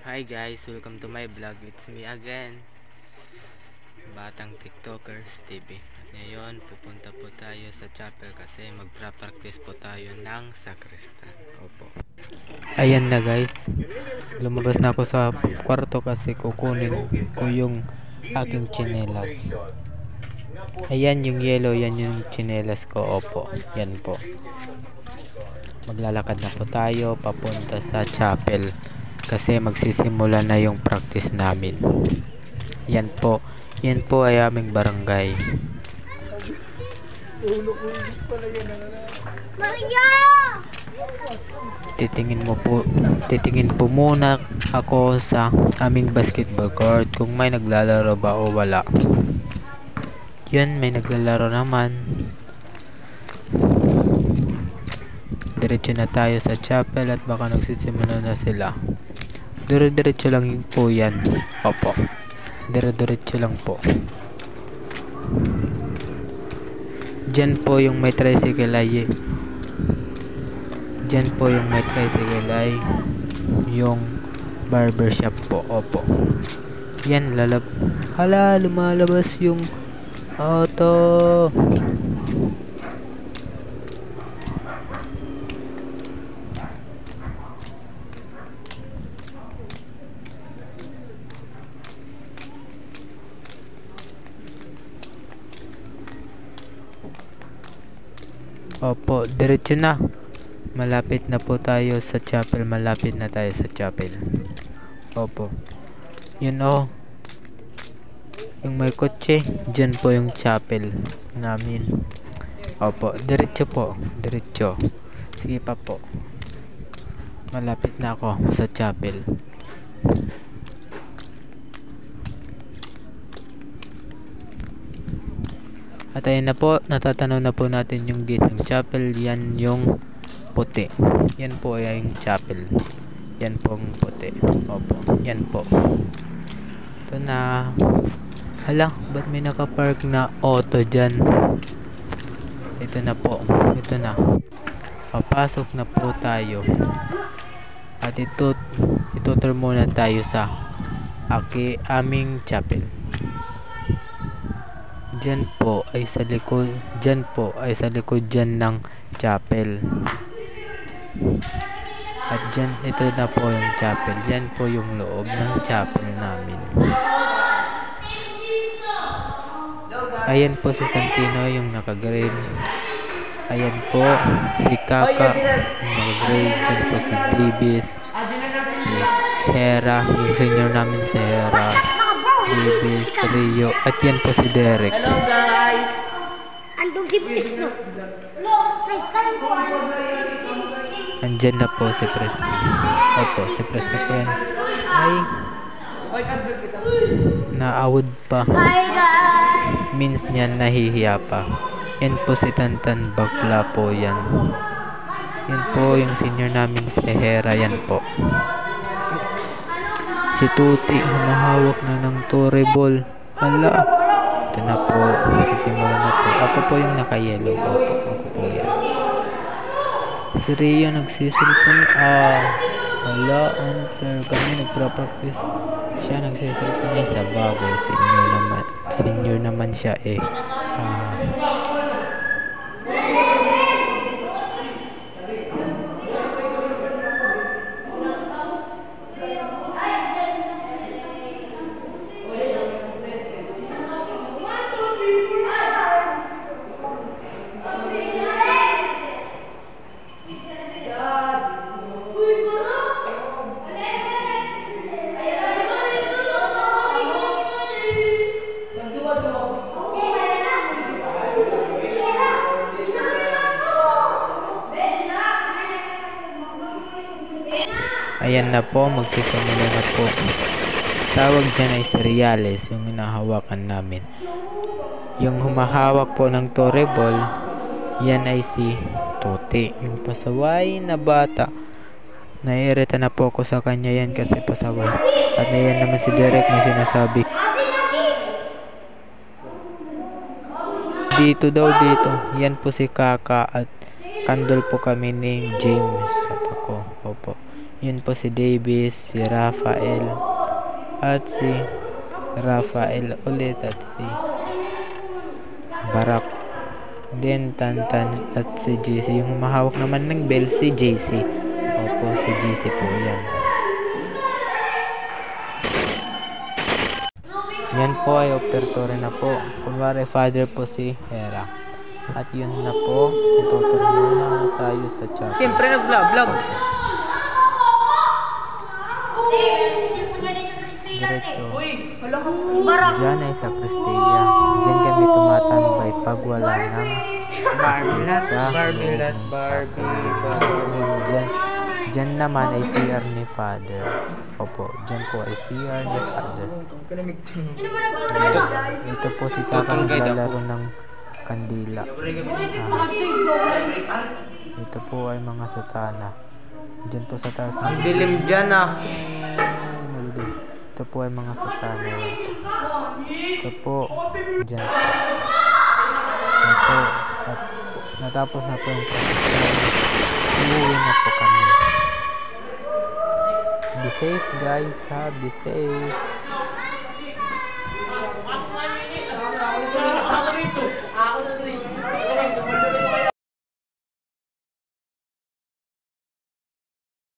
Hi guys, welcome to my vlog. It's me again, Batang TikTokers TV. At ngayon, pupunta po tayo sa chapel kasi magpra-practice po tayo ng sakristan. Opo. Ayan na guys. Lumabas na ako sa kwarto kasi kukunin ko yung aking tsinelas. Ayan yung yellow, yan yung tsinelas ko. Opo, yan po. Maglalakad na po tayo papunta sa chapel kasi magsisimula na yung practice namin. Yan po ay aming barangay. Maria! Titingin po muna ako sa aming basketball court kung may naglalaro ba o wala. Yan, may naglalaro naman. Diretso na tayo sa chapel at baka nagsisimula na sila. Dire-diretso lang po yan. Opo. Dire-diretso lang po. Diyan po yung may tricycle ay yung barbershop po. Opo. Yan, lumalabas yung auto. Opo, diretso na. Malapit na po tayo sa chapel. Opo. Yun o. Yung may kotse, dyan po yung chapel namin. Opo, diretso po. Diretso. Sige pa po. Malapit na ako sa chapel. At ayun na po, natatanaw na po natin yung gate ng chapel. Yan yung puti. Yan po ay yung chapel. Yan po ang puti. Opo, yan po. Ito na. Hala, ba't may nakapark na auto dyan? Ito na po. Ito na. Papasok na po tayo. At itutur muna tayo sa aming chapel. Diyan po ay sa likod dyan ng chapel. At dyan, ito na po yung chapel. Diyan po yung loob ng chapel namin. Ayan po si Santino yung naka-green. Ayan po si Kaka yung naka-green. Diyan po si Libis, si Hera, yung senior namin si Hera, Libis, Rio, at yan po si Derek. Hello guys! Andong si Prisno. Hello, Pris, kanin po. Andyan na po si Presno. Opo, si Presno po yan. Ay, naawod pa. Hi guys! Means niyan nahihiya pa. Yan po si Tantan, bakla po yan. Yan po yung senior namin si Hera, yan po. Si Tuti, humahawak na ng Torre Ball. Hala. Ito na po. Sisimula na po. Ako po yung naka-yellow. Opo, ako po yan. Si Rio nagsisilpon. Hala, unfair. Kami nagpra-practice. Siya nagsisilpon niya sa bagay. Senior naman siya eh. Ayan na po, magsisimula na po. Tawag dyan ay cereales, yung hinahawakan namin. Yung humahawak po ng Torre Ball, yan ay si Tuti, yung pasaway na bata. Naiirita na po ako sa kanya yan kasi pasaway. At yan naman si Derek na sinasabi. Dito daw, dito. Yan po si Kaka at kandol po kami ni James at ako. Opo. Yun po si Davis, si Rafael, at si Rafael ulit, at si Barak. Then Tantan at si JC. Yung mahawak naman ng bell, si JC. Opo, si JC po yan. Yan po ay operatory na po. Kunwari father po si Hera. At yun na po, ituturo muna tayo sa chapel. Siyempre nag-vlog. Diretso. Barak. Diyan ay sa Cristea. Diyan kami tumatambay pag wala ng Barbilat, sa barbilat, loob ng barbilat. chapel. Diyan naman ay CR ni Father. Opo, diyan po ay CR ni Father. Ito po si Kaka naglalaro ng kandila. Ito po ay mga sutana. Diyan po sa taas Ang dilim dyan ah. madilim. Ito po ay mga sutana. Yan po. Ito po. Diyan po. Ito. At natapos na po yung procession. Uuwi na po kami. Be safe guys ha. Be safe.